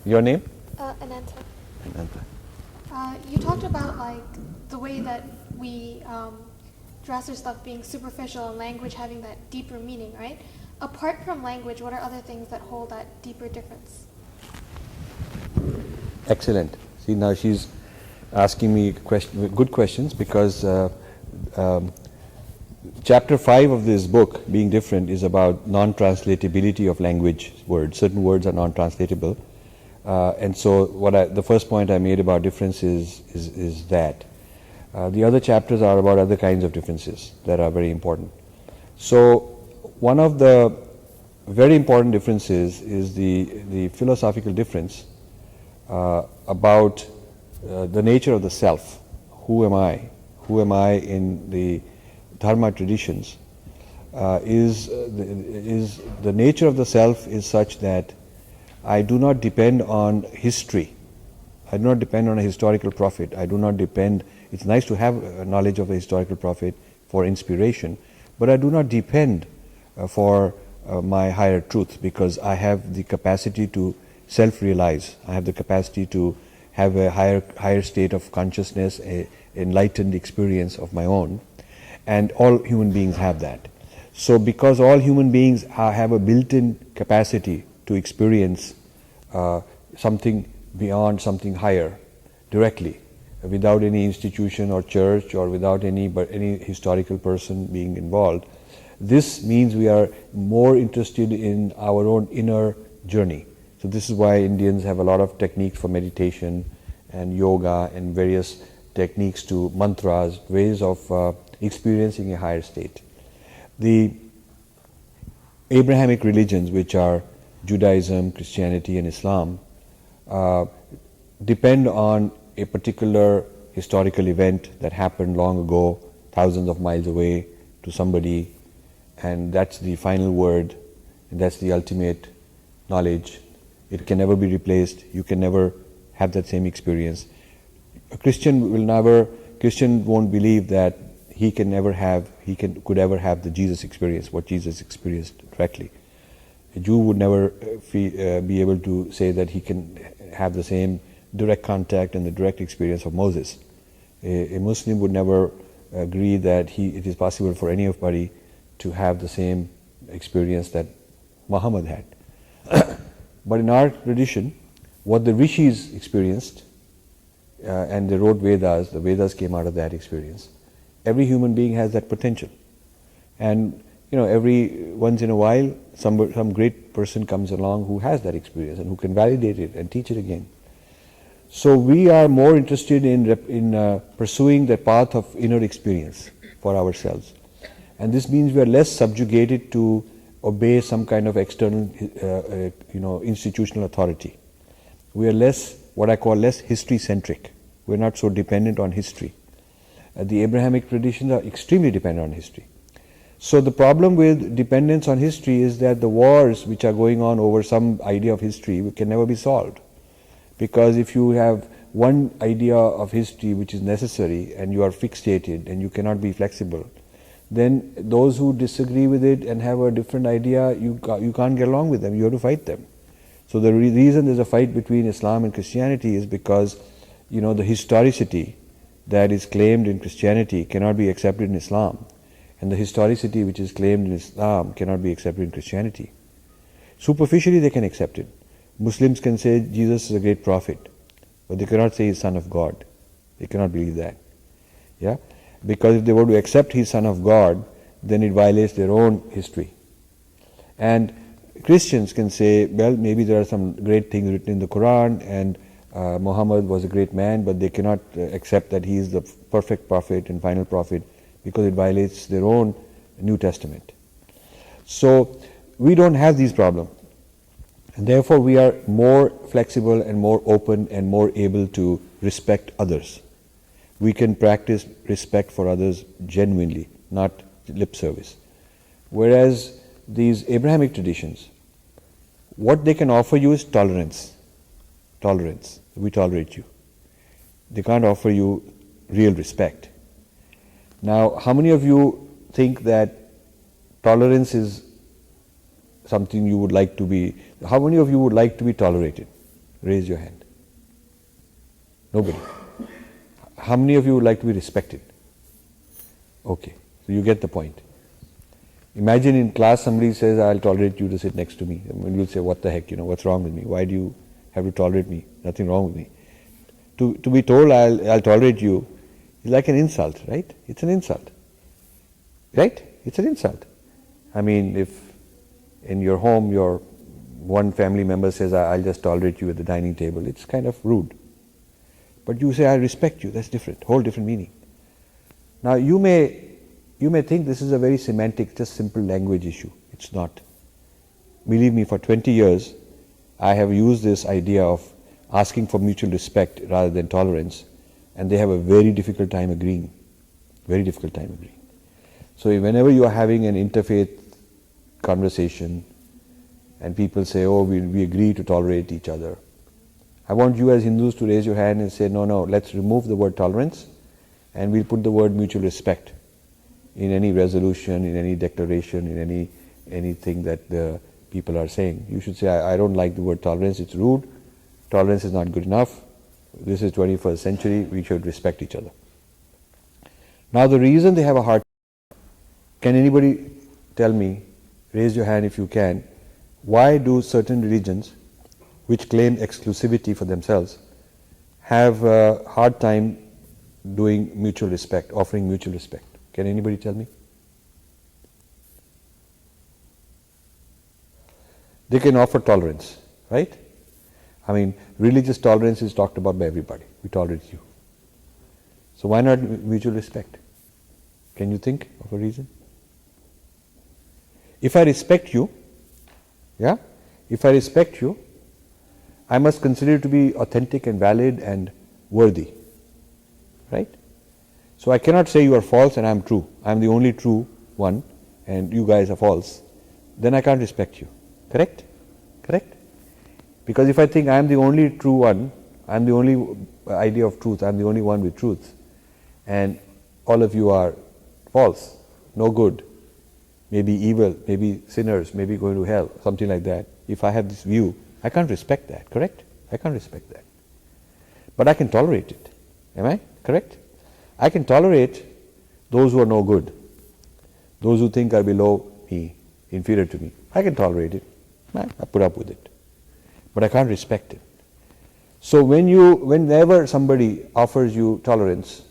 Your name? Ananta. Ananta. You talked about like the way that we dress our stuff being superficial and language having that deeper meaning, right? Apart from language, what are other things that hold that deeper difference? Excellent. See, now she's asking me good questions, because chapter 5 of this book, Being Different, is about non-translatability of language words. Certain words are non-translatable. And so the first point I made about difference is that. The other chapters are about other kinds of differences that are very important. So one of the very important differences is the philosophical difference about the nature of the self. Who am I? Who am I in the Dharma traditions? Is the nature of the self is such that I do not depend on history. I do not depend on a historical prophet. I do not depend. It's nice to have knowledge of a historical prophet for inspiration, but I do not depend for my higher truth, because I have the capacity to self-realize. I have the capacity to have a higher state of consciousness, a enlightened experience of my own, and all human beings have that. So because all human beings have a built-in capacity to experience something beyond, something higher, directly, without any institution or church or without any historical person being involved, this means we are more interested in our own inner journey. So this is why Indians have a lot of techniques for meditation and yoga and various techniques to mantras, ways of experiencing a higher state. The Abrahamic religions, which are Judaism, Christianity and Islam, depend on a particular historical event that happened long ago, thousands of miles away, to somebody, and that's the final word, and that's the ultimate knowledge. It can never be replaced. You can never have that same experience. A Christian won't believe that he could ever have the Jesus experience, what Jesus experienced directly. A Jew would never be able to say that he can have the same direct contact and the direct experience of Moses. A Muslim would never agree that it is possible for anybody to have the same experience that Muhammad had. But in our tradition, what the rishis experienced, and they wrote Vedas, the Vedas came out of that experience. Every human being has that potential. And every once in a while, some great person comes along who has that experience and who can validate it and teach it again. So we are more interested in pursuing the path of inner experience for ourselves. And this means we are less subjugated to obey some kind of external, institutional authority. We are what I call less history-centric. We are not so dependent on history. The Abrahamic traditions are extremely dependent on history. So the problem with dependence on history is that the wars which are going on over some idea of history can never be solved. Because if you have one idea of history which is necessary and you are fixated and you cannot be flexible, then those who disagree with it and have a different idea, you can't get along with them, you have to fight them. So the reason there's a fight between Islam and Christianity is because the historicity that is claimed in Christianity cannot be accepted in Islam, and the historicity which is claimed in Islam cannot be accepted in Christianity. Superficially they can accept it. Muslims can say Jesus is a great prophet, but they cannot say he's son of God. They cannot believe that. Yeah? Because if they were to accept he's son of God, then it violates their own history. And Christians can say, well, maybe there are some great things written in the Quran and Muhammad was a great man, but they cannot accept that he is the perfect prophet and final prophet because it violates their own New Testament. So we don't have these problems. And therefore we are more flexible and more open and more able to respect others. We can practice respect for others genuinely, not lip service. Whereas these Abrahamic traditions, what they can offer you is tolerance. Tolerance. We tolerate you. They can't offer you real respect. Now, how many of you think that tolerance is something you would like to be? How many of you would like to be tolerated? Raise your hand. Nobody. How many of you would like to be respected? Okay, so you get the point. Imagine in class somebody says, I'll tolerate you to sit next to me. And you'll say, what the heck, what's wrong with me? Why do you have to tolerate me? Nothing wrong with me. To be told I'll tolerate you is like an insult, right? It's an insult. Right? It's an insult. I mean, if in your home your one family member says, I'll just tolerate you at the dining table, it's kind of rude. But you say, I respect you, that's different, whole different meaning. Now you may think this is a very semantic, just simple language issue. It's not. Believe me, for 20 years I have used this idea of asking for mutual respect rather than tolerance, and they have a very difficult time agreeing. Very difficult time agreeing. So whenever you are having an interfaith conversation and people say, oh, we agree to tolerate each other, I want you as Hindus to raise your hand and say, no, let's remove the word tolerance and we'll put the word mutual respect in any resolution, in any declaration, in anything that the people are saying. You should say, I don't like the word tolerance, it's rude, tolerance is not good enough, this is 21st century, we should respect each other. Now the reason they have a hard time, can anybody tell me, raise your hand if you can, why do certain religions which claim exclusivity for themselves have a hard time doing mutual respect, offering mutual respect? Can anybody tell me? They can offer tolerance, right? I mean, religious tolerance is talked about by everybody. We tolerate you. So why not mutual respect? Can you think of a reason? If I respect you, if I respect you, I must consider you to be authentic and valid and worthy, right? So I cannot say you are false and I am true. I am the only true one and you guys are false. Then I can't respect you. Correct? Correct? Because if I think I am the only true one, I am the only idea of truth, I am the only one with truth, and all of you are false, no good, maybe evil, maybe sinners, maybe going to hell, something like that. If I have this view, I can't respect that, correct? I can't respect that. But I can tolerate it. Am I correct? I can tolerate those who are no good, those who think are below me, inferior to me. I can tolerate it. I put up with it. But I can't respect it. So whenever somebody offers you tolerance,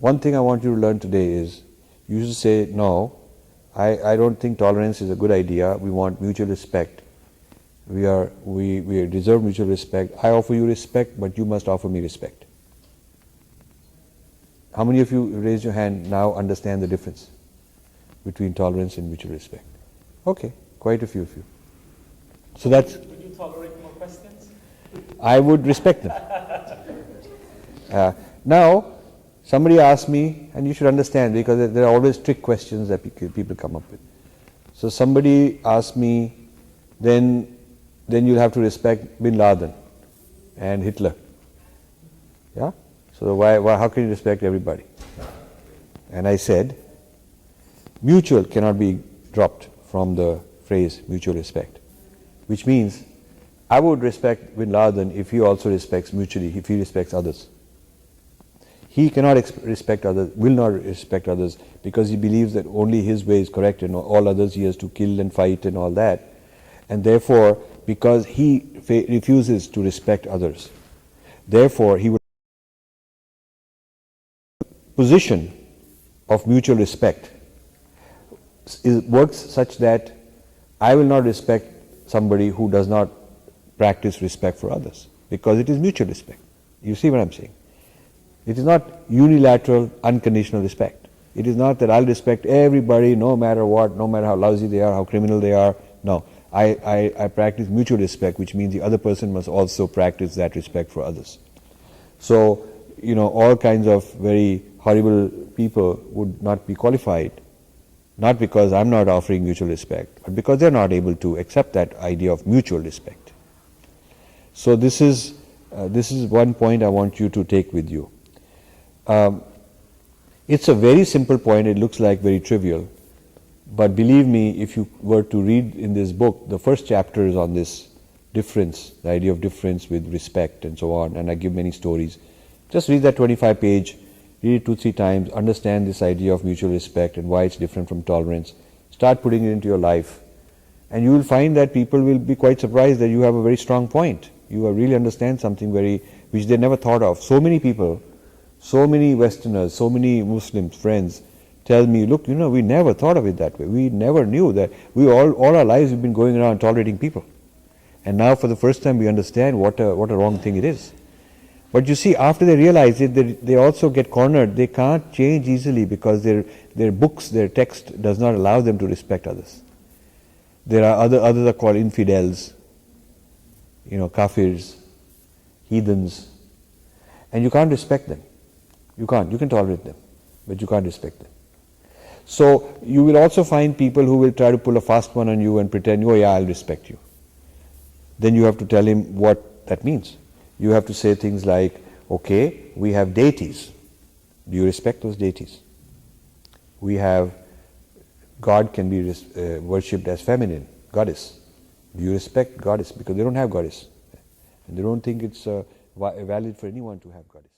one thing I want you to learn today is, you should say, no, I don't think tolerance is a good idea. We want mutual respect. We deserve mutual respect. I offer you respect, but you must offer me respect. How many of you raise your hand now understand the difference between tolerance and mutual respect? Okay, quite a few of you. So that's. Would you tolerate more questions? I would respect them. Now, somebody asked me, and you should understand because there are always trick questions that people come up with. So somebody asked me, then you'll have to respect Bin Laden and Hitler. Yeah? So how can you respect everybody? And I said, mutual cannot be dropped from the phrase mutual respect, which means I would respect Bin Laden if he also respects mutually, if he respects others. He cannot respect others, will not respect others, because he believes that only his way is correct and all others he has to kill and fight and all that. And therefore, because he refuses to respect others, therefore he would position of mutual respect works such that I will not respect somebody who does not practice respect for others, because it is mutual respect. You see what I'm saying? It is not unilateral, unconditional respect. It is not that I'll respect everybody no matter what, no matter how lousy they are, how criminal they are. No, I practice mutual respect, which means the other person must also practice that respect for others. So, all kinds of very horrible people would not be qualified, not because I'm not offering mutual respect, but because they're not able to accept that idea of mutual respect. So this is one point I want you to take with you. It's a very simple point, it looks like very trivial, but believe me, if you were to read in this book, the first chapter is on this difference, the idea of difference with respect and so on, and I give many stories. Just read that 25-page, read it 2-3 times, understand this idea of mutual respect and why it's different from tolerance. Start putting it into your life, and you will find that people will be quite surprised that you have a very strong point. You really understand something which they never thought of. So many people, so many Westerners, so many Muslims, friends, tell me, look, we never thought of it that way. We never knew that. We all our lives we've been going around tolerating people. And now for the first time we understand what a wrong thing it is. But you see, after they realize it, they also get cornered. They can't change easily because their books, their text does not allow them to respect others. There are others are called infidels, kafirs, heathens, and you can't respect them. You can't. You can tolerate them, but you can't respect them. So you will also find people who will try to pull a fast one on you and pretend, oh yeah, I'll respect you. Then you have to tell him what that means. You have to say things like, okay, we have deities. Do you respect those deities? We have, God can be worshipped as feminine, goddess. Do you respect goddess? Because they don't have goddess. And they don't think it's valid for anyone to have goddess.